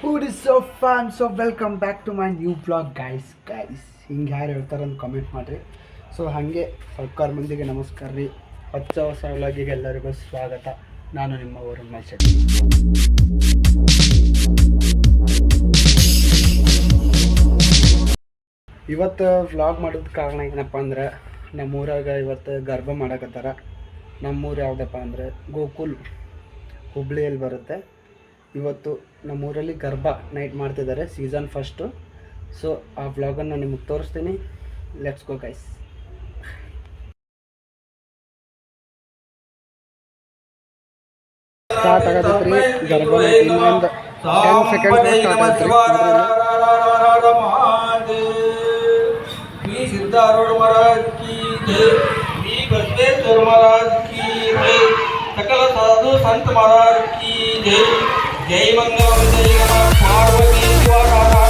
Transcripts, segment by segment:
Food is so fun, so welcome back to my new vlog guys ಹಿಂಗೆ ಯಾರು ಹೇಳ್ತಾರೆ ಅಂತ ಕಮೆಂಟ್ ಮಾಡಿರಿ. ಸೊ ಹಾಗೆ ಸರ್ಕಾರ ಮಂದಿಗೆ ನಮಸ್ಕಾರ ರೀ. ಹೊಸ ವ್ಲಾಗಿಗೆ ಎಲ್ಲರಿಗೂ ಸ್ವಾಗತ. ನಾನು ನಿಮ್ಮ ವರುಣ್ ಮಲ್ಶೆಟ್ಟಿ. ಇವತ್ತು ವ್ಲಾಗ್ ಮಾಡೋದು ಕಾರಣ ಏನಪ್ಪ ಅಂದ್ರೆ ನಮ್ಮೂರಾಗ ಇವತ್ತು ಗರ್ಭ ಮಾಡಕತ್ತಾರ. ನಮ್ಮೂರು ಯಾವುದಪ್ಪ ಅಂದರೆ ಗೋಕುಲ್, ಹುಬ್ಳಿಯಲ್ಲಿ ಬರುತ್ತೆ. ಇವತ್ತು ನಮ್ಮೂರಲ್ಲಿ ಗರ್ಭ ನೈಟ್ ಮಾಡ್ತಿದ್ದಾರೆ, ಸೀಸನ್ ಫಸ್ಟು. ಸೊ ಆ ವ್ಲಾಗನ್ನು ನಿಮಗೆ ತೋರಿಸ್ತೀನಿ. Let's go guys. ಸ್ಟಾರ್ಟ್ ಆಗತ್ತೈತ್ರಿ ಗರ್ಭ. ಇನ್ನೊಂದು 10 ಸೆಕೆಂಡ್ ಸ್ಟಾರ್ಟ್ ಆಗತ್ರಿ. सिद्धारूढ़ महाराज की जय, श्री बसवेश्वर महाराज की जय, सकल साधु संत महाराज की जय. जय मंगल जय नमः पार्वती शिवाराधना.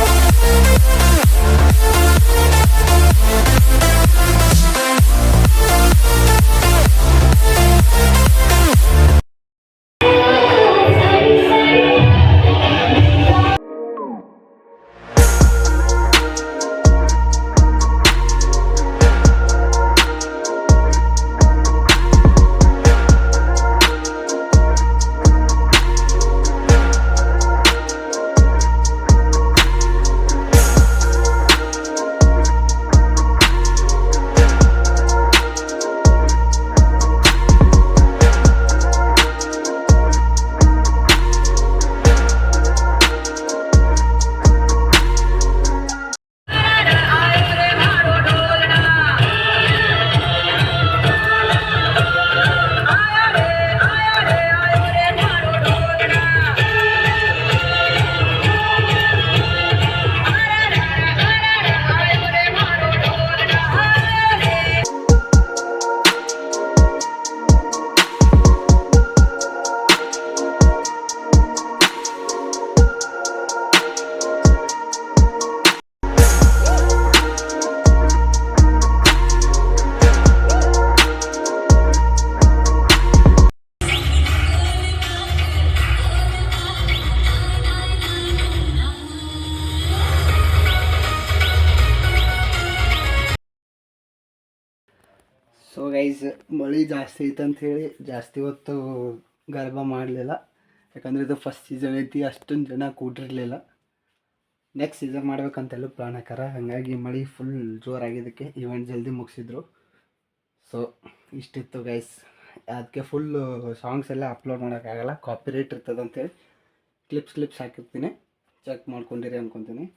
ಸೊ ಗೈಸ್, ಮಳೆ ಜಾಸ್ತಿ ಐತೆ ಅಂಥೇಳಿ ಜಾಸ್ತಿ ಹೊತ್ತು ಗರ್ಭ ಮಾಡಲಿಲ್ಲ. ಯಾಕಂದರೆ ಇದು ಫಸ್ಟ್ ಸೀಸನ್ ಐತಿ, ಅಷ್ಟೊಂದು ಜನ ಕೂಡಿರಲಿಲ್ಲ. ನೆಕ್ಸ್ಟ್ ಸೀಸನ್ ಮಾಡ್ಬೇಕಂತೆಲ್ಲ ಪ್ಲಾನ್ ಹಾಕಾರ. ಹಾಗಾಗಿ ಮಳೆ ಫುಲ್ ಜೋರಾಗಿದ್ದಕ್ಕೆ ಇವೆಂಟ್ ಜಲ್ದಿ ಮುಗಿಸಿದ್ರು. ಸೊ ಇಷ್ಟಿತ್ತು ಗೈಸ್. ಅದಕ್ಕೆ ಫುಲ್ಲು ಸಾಂಗ್ಸ್ ಎಲ್ಲ ಅಪ್ಲೋಡ್ ಮಾಡೋಕ್ಕಾಗಲ್ಲ, ಕಾಪಿರೈಟ್ ಇರ್ತದೆ ಅಂತೇಳಿ ಕ್ಲಿಪ್ಸ್ ಹಾಕಿರ್ತೀನಿ. ಚೆಕ್ ಮಾಡ್ಕೊಂಡಿರಿ ಅಂದ್ಕೊತೀನಿ.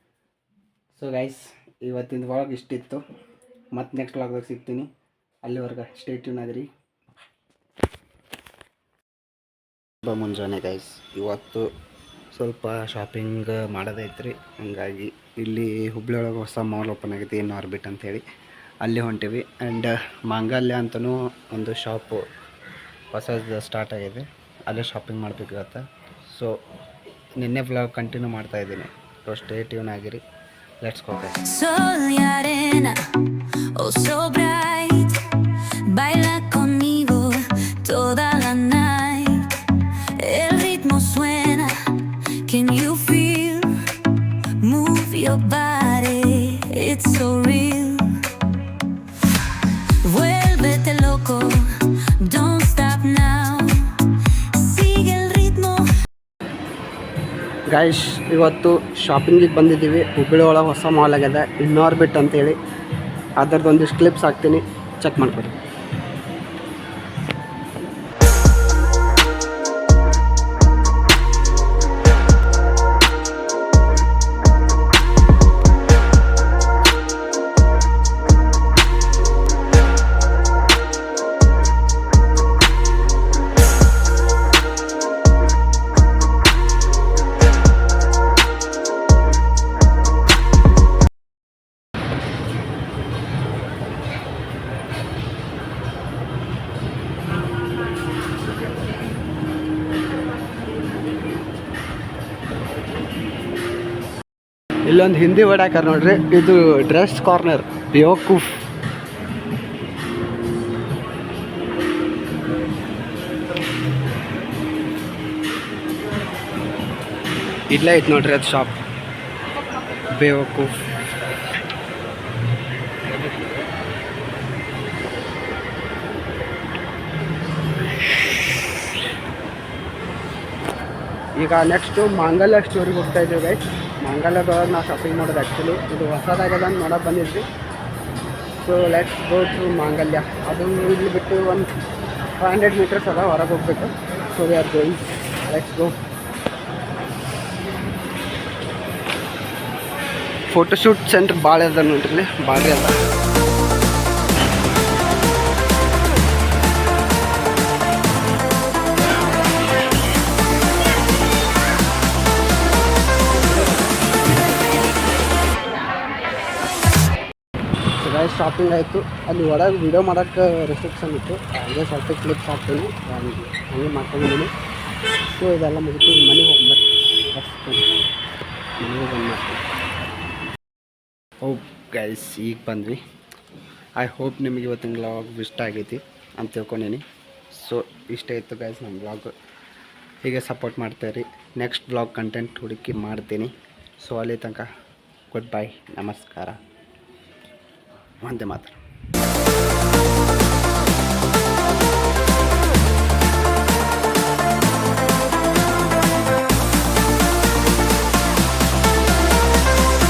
ಸೊ ಗೈಸ್, ಇವತ್ತಿನ ವ್ಲಾಗ್ ಇಷ್ಟಿತ್ತು. ಮತ್ತು ನೆಕ್ಸ್ಟ್ ವ್ಲಾಗ್ದಾಗ ಸಿಗ್ತೀನಿ. ಅಲ್ಲಿವರೆಗೆ ಸ್ಟೇ ಟ್ಯೂನ್ ಆಗಿರಿ. ಮುಂಜಾನೆ ಗೈಸ್, ಇವತ್ತು ಸ್ವಲ್ಪ ಶಾಪಿಂಗ್ ಮಾಡೋದೈತ್ರಿ. ಹಂಗಾಗಿ ಇಲ್ಲಿ ಹುಬ್ಳಿ ಒಳಗೆ ಹೊಸ ಮಾಲ್ ಓಪನ್ ಆಗೈತಿ, ಆರ್ಬಿಟ್ ಅಂಥೇಳಿ. ಅಲ್ಲಿ ಹೊಂಟೀವಿ. ಆ್ಯಂಡ್ ಮಾಂಗಲ್ಯ ಅಂತಲೂ ಒಂದು ಶಾಪು ಹೊಸದು ಸ್ಟಾರ್ಟ್ ಆಗಿದೆ, ಅಲ್ಲೇ ಶಾಪಿಂಗ್ ಮಾಡಬೇಕಾಗತ್ತೆ. ಸೊ ನಿನ್ನೆ ವ್ಲಾಗ್ ಕಂಟಿನ್ಯೂ ಮಾಡ್ತಾಯಿದ್ದೀನಿ. ಸೊ ಸ್ಟೇ ಟ್ಯೂನ್ ಆಗಿರಿ. Let's go guys. Baila conmigo toda la night. El ritmo suena. Can you feel? Move your body. It's so real. Vuélvete loco. Don't stop now. Sigue el ritmo. Guys, ಇವತ್ತು ಶಾಪಿಂಗಿಗೆ ಬಂದಿದ್ದೀವಿ. ಹುಬ್ಬಳ್ಳಿ ಒಳಗೆ ಹೊಸ mall ಆಗ್ಯದ, orbit ಅಂತೇಳಿ. ಅದರದ್ದು ಒಂದಿಷ್ಟು clips ಹಾಕ್ತೀನಿ, ಚೆಕ್ ಮಾಡ್ಕೊಡಿ. ಇಲ್ಲೊಂದು ಹಿಂದಿ ವರ್ಡ್ ಹಾಕಾರ ನೋಡ್ರಿ, ಇದು ಡ್ರೆಸ್ ಕಾರ್ನರ್ ಬೇವಕೂಫ್. ಇಲ್ಲೇ ಐತೆ ನೋಡ್ರಿ ಅದು ಶಾಪ್ ಬೇವಕೂಫ್. ಈಗ ನೆಕ್ಸ್ಟು ಮಾಂಗಲ್ಯ ಸ್ಟೋರಿಗೆ ಹೋಗ್ತಾ ಇದ್ದೀವಿ ಗೈಸ್. ಮಾಂಗಲ್ಯದೊಳಗೆ ನಾವು ಶಾಪಿಂಗ್ ಮಾಡೋದು ಆ್ಯಕ್ಚುಲಿ ಇದು ಹೊಸದಾಗ್ಯದ ಅಂತ ನೋಡೋಕೆ ಬಂದಿದ್ವಿ. ಸೊ ಲೆಟ್ಸ್ ಗೋ ಟು ಮಾಂಗಲ್ಯ. ಅದು ಇಲ್ಲಿ ಬಿಟ್ಟು ಒಂದು 500 ಮೀಟರ್ಸ್ ಅದ ಹೊರಗೆ ಹೋಗ್ಬೇಕು. So we are going, let's go. Photoshoot centre ಭಾಳ ಅದ ನೋಡ್ರಿ, ಭಾರಿ ಅದ. ಶಾಪಿಂಗ್ ಆಯಿತು. ಅಲ್ಲಿ ಒಳಗೆ ವಿಡಿಯೋ ಮಾಡೋಕ್ಕೆ ರೆಸ್ಟ್ರಿಕ್ಷನ್ ಇತ್ತು, ಹಾಗೆ ಸ್ವಲ್ಪ ಕ್ಲಿಪ್ಸ್ ಹಾಕ್ತೀನಿ, ಹಂಗೆ ಮಾಡ್ಕೊಂಡಿದ್ದೀನಿ. ಸೊ ಇದೆಲ್ಲ ಮುಗಿತು, ಮನೆಗೆ ಹೋಗ್ಬೇಕು. ಮನೆಗೆ ಬಂದು ಮಾಡ್ತೀನಿ. ಹೋಪ್ ಗೈಸ್ ಈಗ ಬಂದ್ವಿ. ಐ ಹೋಪ್ ನಿಮಗೆ ಇವತ್ತಿನ ವ್ಲಾಗ್ ಇಷ್ಟ ಆಗೈತಿ ಅಂತ ತಿಳ್ಕೊಂಡೀನಿ. ಸೊ ಇಷ್ಟ ಇತ್ತು ಗೈಸ್ ನಮ್ಮ ವ್ಲಾಗ್. ಹೀಗೆ ಸಪೋರ್ಟ್ ಮಾಡ್ತಾಯಿರಿ. ನೆಕ್ಸ್ಟ್ ವ್ಲಾಗ್ ಕಂಟೆಂಟ್ ಹುಡುಕಿ ಮಾಡ್ತೀನಿ. ಸೊ ಅಲ್ಲಿ ತನಕ ಗುಡ್ ಬೈ, ನಮಸ್ಕಾರ, ವಂದೇ ಮಾತರಂ.